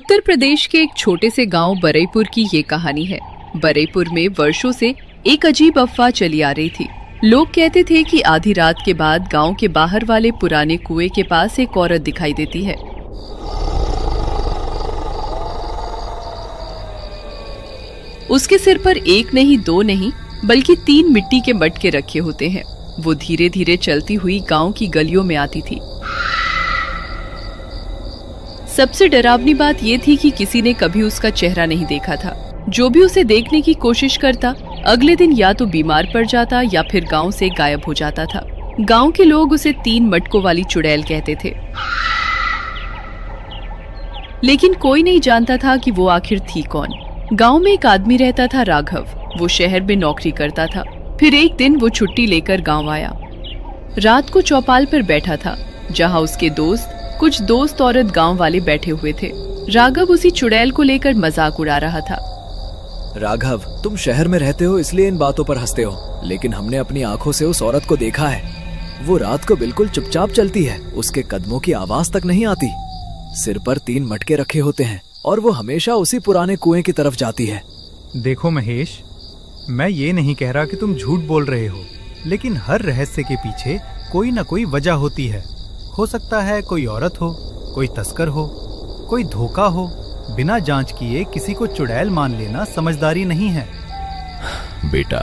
उत्तर प्रदेश के एक छोटे से गांव बरईपुर की ये कहानी है। बरईपुर में वर्षों से एक अजीब अफवाह चली आ रही थी। लोग कहते थे कि आधी रात के बाद गांव के बाहर वाले पुराने कुएं के पास एक औरत दिखाई देती है। उसके सिर पर एक नहीं, दो नहीं, बल्कि 3 मिट्टी के मटके रखे होते हैं। वो धीरे धीरे चलती हुई गांव की गलियों में आती थी। सबसे डरावनी बात ये थी कि किसी ने कभी उसका चेहरा नहीं देखा था। जो भी उसे देखने की कोशिश करता, अगले दिन या तो बीमार पड़ जाता या फिर गांव से गायब हो जाता था। गांव के लोग उसे 3 मटकों वाली चुड़ैल कहते थे। लेकिन कोई नहीं जानता था कि वो आखिर थी कौन। गांव में एक आदमी रहता था, राघव। वो शहर में नौकरी करता था। फिर एक दिन वो छुट्टी लेकर गांव आया। रात को चौपाल पर बैठा था, जहां उसके कुछ दोस्त औरत गांव वाले बैठे हुए थे। राघव उसी चुड़ैल को लेकर मजाक उड़ा रहा था। राघव, तुम शहर में रहते हो इसलिए इन बातों पर हंसते हो, लेकिन हमने अपनी आंखों से उस औरत को देखा है। वो रात को बिल्कुल चुपचाप चलती है, उसके कदमों की आवाज तक नहीं आती। सिर पर 3 मटके रखे होते हैं और वो हमेशा उसी पुराने कुएं की तरफ जाती है। देखो महेश, मैं ये नहीं कह रहा कि तुम झूठ बोल रहे हो, लेकिन हर रहस्य के पीछे कोई न कोई वजह होती है। हो सकता है कोई औरत हो, कोई तस्कर हो, कोई धोखा हो। बिना जांच किए किसी को चुड़ैल मान लेना समझदारी नहीं है। बेटा,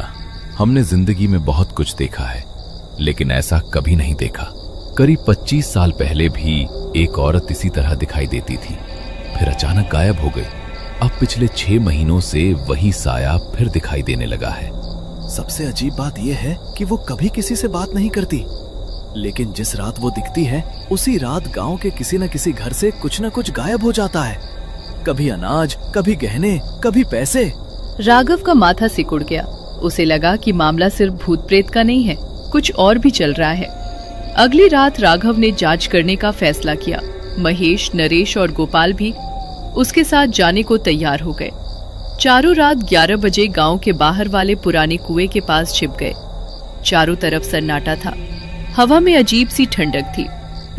हमने जिंदगी में बहुत कुछ देखा है, लेकिन ऐसा कभी नहीं देखा। करीब 25 साल पहले भी एक औरत इसी तरह दिखाई देती थी, फिर अचानक गायब हो गई। अब पिछले 6 महीनों से वही साया फिर दिखाई देने लगा है। सबसे अजीब बात यह है कि वो कभी किसी से बात नहीं करती, लेकिन जिस रात वो दिखती है, उसी रात गांव के किसी न किसी घर से कुछ न कुछ गायब हो जाता है। कभी अनाज, कभी गहने, कभी पैसे। राघव का माथा सिकुड़ गया। उसे लगा कि मामला सिर्फ भूत प्रेत का नहीं है, कुछ और भी चल रहा है। अगली रात राघव ने जांच करने का फैसला किया। महेश, नरेश और गोपाल भी उसके साथ जाने को तैयार हो गए। चारों रात 11 बजे गांव के बाहर वाले पुराने कुएं के पास छिप गए। चारों तरफ सन्नाटा था। हवा में अजीब सी ठंडक थी।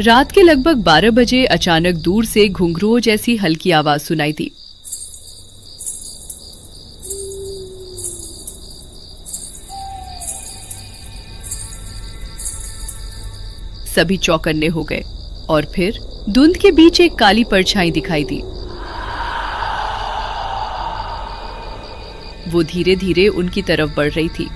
रात के लगभग 12 बजे अचानक दूर से घुंघरुओं जैसी हल्की आवाज सुनाई दी। सभी चौकन्ने हो गए और फिर धुंध के बीच एक काली परछाई दिखाई दी। वो धीरे धीरे उनकी तरफ बढ़ रही थी।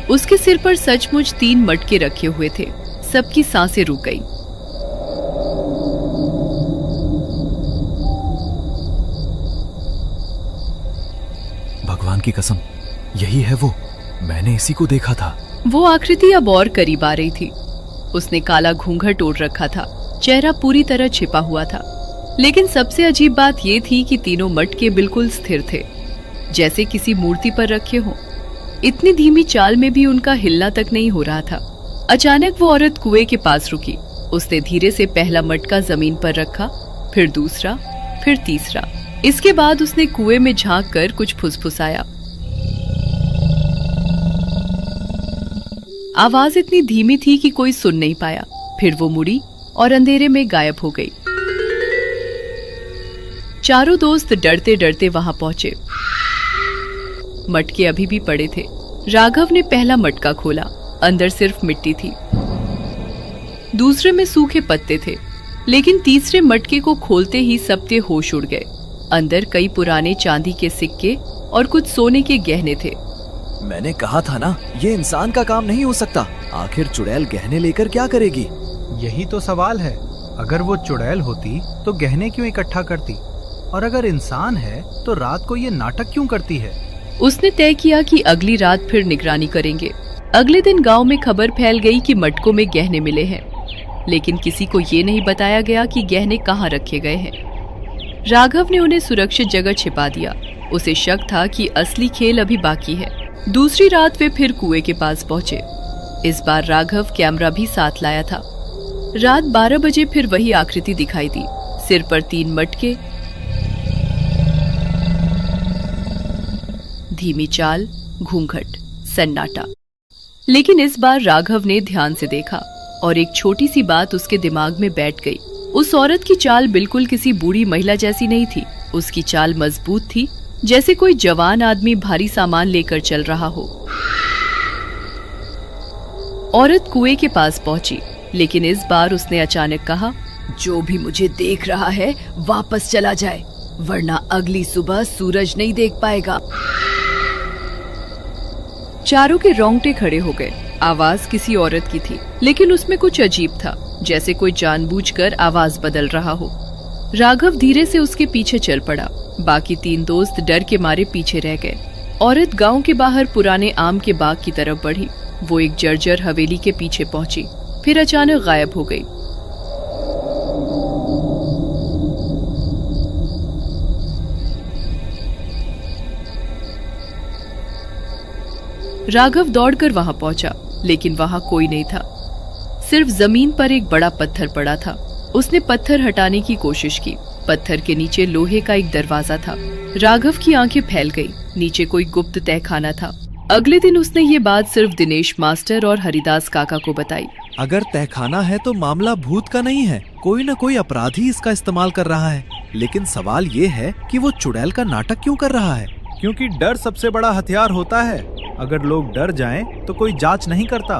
उसके सिर पर सचमुच 3 मटके रखे हुए थे। सबकी सांसें रुक गईं। भगवान की कसम, यही है वो। मैंने इसी को देखा था। वो आकृति अब और करीब आ रही थी। उसने काला घूंघट ओढ़ रखा था, चेहरा पूरी तरह छिपा हुआ था। लेकिन सबसे अजीब बात ये थी कि तीनों मटके बिल्कुल स्थिर थे, जैसे किसी मूर्ति पर रखे हों। इतनी धीमी चाल में भी उनका हिलना तक नहीं हो रहा था। अचानक वो औरत कुएं के पास रुकी। उसने धीरे से पहला मटका जमीन पर रखा, फिर दूसरा, फिर तीसरा। इसके बाद उसने कुएं में झांक कर कुछ फुसफुसाया। आवाज इतनी धीमी थी कि कोई सुन नहीं पाया। फिर वो मुड़ी और अंधेरे में गायब हो गई। चारों दोस्त डरते डरते वहां पहुंचे। मटके अभी भी पड़े थे। राघव ने पहला मटका खोला। अंदर सिर्फ मिट्टी थी। दूसरे में सूखे पत्ते थे। लेकिन तीसरे मटके को खोलते ही सबके होश उड़ गए। अंदर कई पुराने चांदी के सिक्के और कुछ सोने के गहने थे। मैंने कहा था ना, ये इंसान का काम नहीं हो सकता। आखिर चुड़ैल गहने लेकर क्या करेगी? यही तो सवाल है। अगर वो चुड़ैल होती तो गहने क्यों इकट्ठा करती, और अगर इंसान है तो रात को ये नाटक क्यों करती है? उसने तय किया कि अगली रात फिर निगरानी करेंगे। अगले दिन गांव में खबर फैल गई कि मटकों में गहने मिले हैं, लेकिन किसी को ये नहीं बताया गया कि गहने कहाँ रखे गए हैं। राघव ने उन्हें सुरक्षित जगह छिपा दिया। उसे शक था कि असली खेल अभी बाकी है। दूसरी रात वे फिर कुएं के पास पहुंचे। इस बार राघव कैमरा भी साथ लाया था। रात 12 बजे फिर वही आकृति दिखाई दी। सिर पर 3 मटके, धीमी चाल, घूंघट, सन्नाटा। लेकिन इस बार राघव ने ध्यान से देखा और एक छोटी सी बात उसके दिमाग में बैठ गई। उस औरत की चाल बिल्कुल किसी बूढ़ी महिला जैसी नहीं थी। उसकी चाल मजबूत थी, जैसे कोई जवान आदमी भारी सामान लेकर चल रहा हो। औरत कुएं के पास पहुंची, लेकिन इस बार उसने अचानक कहा, जो भी मुझे देख रहा है वापस चला जाए, वरना अगली सुबह सूरज नहीं देख पाएगा। चारों के रोंगटे खड़े हो गए। आवाज किसी औरत की थी, लेकिन उसमें कुछ अजीब था, जैसे कोई जानबूझकर आवाज बदल रहा हो। राघव धीरे से उसके पीछे चल पड़ा। बाकी 3 दोस्त डर के मारे पीछे रह गए। औरत गांव के बाहर पुराने आम के बाग की तरफ बढ़ी। वो एक जर्जर हवेली के पीछे पहुंची, फिर अचानक गायब हो गई। राघव दौड़कर वहां पहुंचा, लेकिन वहां कोई नहीं था। सिर्फ जमीन पर एक बड़ा पत्थर पड़ा था। उसने पत्थर हटाने की कोशिश की। पत्थर के नीचे लोहे का एक दरवाजा था। राघव की आंखें फैल गई। नीचे कोई गुप्त तहखाना था। अगले दिन उसने ये बात सिर्फ दिनेश मास्टर और हरिदास काका को बताई। अगर तहखाना है तो मामला भूत का नहीं है, कोई न कोई अपराधी इसका इस्तेमाल कर रहा है। लेकिन सवाल ये है कि वो चुड़ैल का नाटक क्यों कर रहा है? क्योंकि डर सबसे बड़ा हथियार होता है। अगर लोग डर जाएं तो कोई जांच नहीं करता।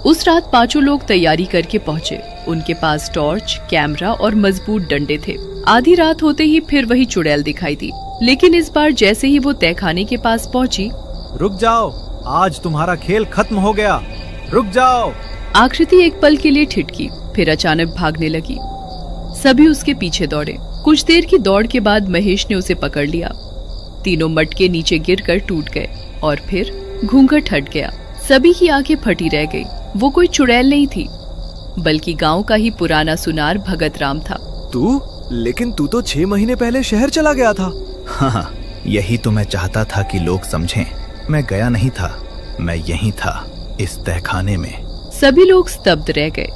उस रात 5 लोग तैयारी करके पहुंचे। उनके पास टॉर्च, कैमरा और मजबूत डंडे थे। आधी रात होते ही फिर वही चुड़ैल दिखाई दी, लेकिन इस बार जैसे ही वो तहखाने के पास पहुंची, रुक जाओ, आज तुम्हारा खेल खत्म हो गया, रुक जाओ। आकृति एक पल के लिए ठिठकी, फिर अचानक भागने लगी। सभी उसके पीछे दौड़े। कुछ देर की दौड़ के बाद महेश ने उसे पकड़ लिया। तीनों मटके नीचे गिरकर टूट गए और फिर घूंघट हट गया। सभी की आंखें फटी रह गई। वो कोई चुड़ैल नहीं थी, बल्कि गांव का ही पुराना सुनार भगत राम था। लेकिन तू तो 6 महीने पहले शहर चला गया था। हाँ, यही तो मैं चाहता था कि लोग समझें। मैं गया नहीं था, मैं यहीं था, इस तहखाने में। सभी लोग स्तब्ध रह गए,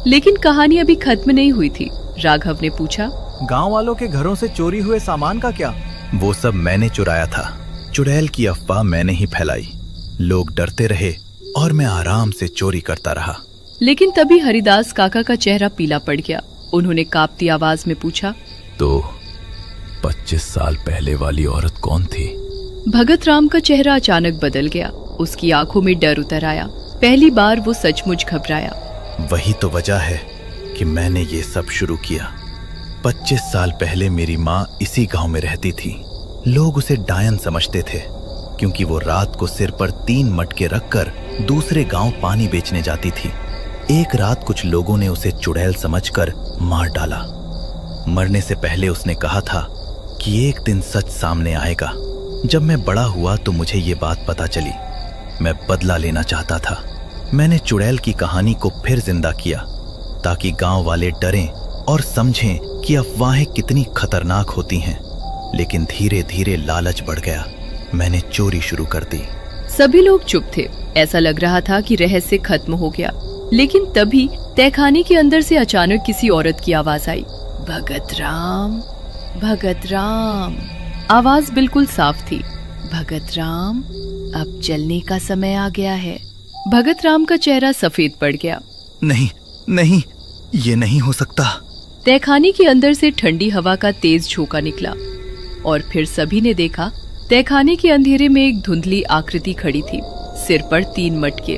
लेकिन कहानी अभी खत्म नहीं हुई थी। राघव ने पूछा, गांव वालों के घरों से चोरी हुए सामान का क्या? वो सब मैंने चुराया था। चुड़ैल की अफवाह मैंने ही फैलाई। लोग डरते रहे और मैं आराम से चोरी करता रहा। लेकिन तभी हरिदास काका का चेहरा पीला पड़ गया। उन्होंने कांपती आवाज में पूछा, तो 25 साल पहले वाली औरत कौन थी? भगत राम का चेहरा अचानक बदल गया। उसकी आंखों में डर उतर आया। पहली बार वो सचमुच घबराया। वही तो वजह है कि मैंने ये सब शुरू किया। 25 साल पहले मेरी माँ इसी गांव में रहती थी। लोग उसे डायन समझते थे, क्योंकि वो रात को सिर पर 3 मटके रखकर दूसरे गांव पानी बेचने जाती थी। एक रात कुछ लोगों ने उसे चुड़ैल समझकर मार डाला। मरने से पहले उसने कहा था कि एक दिन सच सामने आएगा। जब मैं बड़ा हुआ तो मुझे ये बात पता चली। मैं बदला लेना चाहता था। मैंने चुड़ैल की कहानी को फिर जिंदा किया, ताकि गांव वाले डरें और समझें कि अफवाहें कितनी खतरनाक होती हैं। लेकिन धीरे धीरे लालच बढ़ गया। मैंने चोरी शुरू कर दी। सभी लोग चुप थे। ऐसा लग रहा था कि रहस्य खत्म हो गया। लेकिन तभी तहखाने के अंदर से अचानक किसी औरत की आवाज आई, भगत राम, भगत राम। आवाज बिल्कुल साफ थी। भगत राम, अब चलने का समय आ गया है। भगत राम का चेहरा सफेद पड़ गया। नहीं नहीं, ये नहीं हो सकता। तहखाने के अंदर से ठंडी हवा का तेज झोंका निकला और फिर सभी ने देखा तहखाने के अंधेरे में एक धुंधली आकृति खड़ी थी, सिर पर 3 मटके।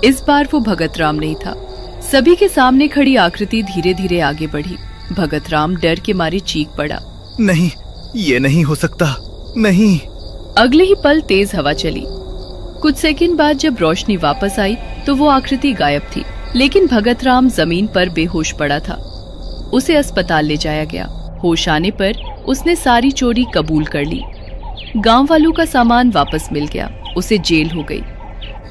इस बार वो भगत राम नहीं था। सभी के सामने खड़ी आकृति धीरे धीरे आगे बढ़ी। भगत राम डर के मारे चीख पड़ा, नहीं, ये नहीं हो सकता, नहीं। अगले ही पल तेज हवा चली। कुछ सेकंड बाद जब रोशनी वापस आई तो वो आकृति गायब थी, लेकिन भगत राम जमीन पर बेहोश पड़ा था। उसे अस्पताल ले जाया गया। होश आने पर उसने सारी चोरी कबूल कर ली। गांव वालों का सामान वापस मिल गया। उसे जेल हो गई।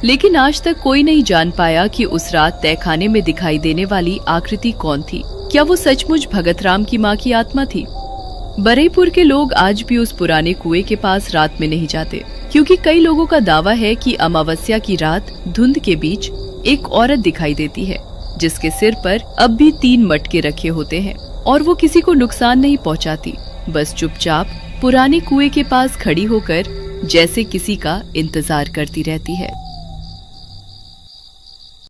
लेकिन आज तक कोई नहीं जान पाया कि उस रात तहखाने में दिखाई देने वाली आकृति कौन थी। क्या वो सचमुच भगत राम की माँ की आत्मा थी? बरईपुर के लोग आज भी उस पुराने कुएं के पास रात में नहीं जाते, क्योंकि कई लोगों का दावा है कि अमावस्या की रात धुंध के बीच एक औरत दिखाई देती है, जिसके सिर पर अब भी 3 मटके रखे होते हैं और वो किसी को नुकसान नहीं पहुंचाती, बस चुपचाप पुराने कुएं के पास खड़ी होकर जैसे किसी का इंतजार करती रहती है।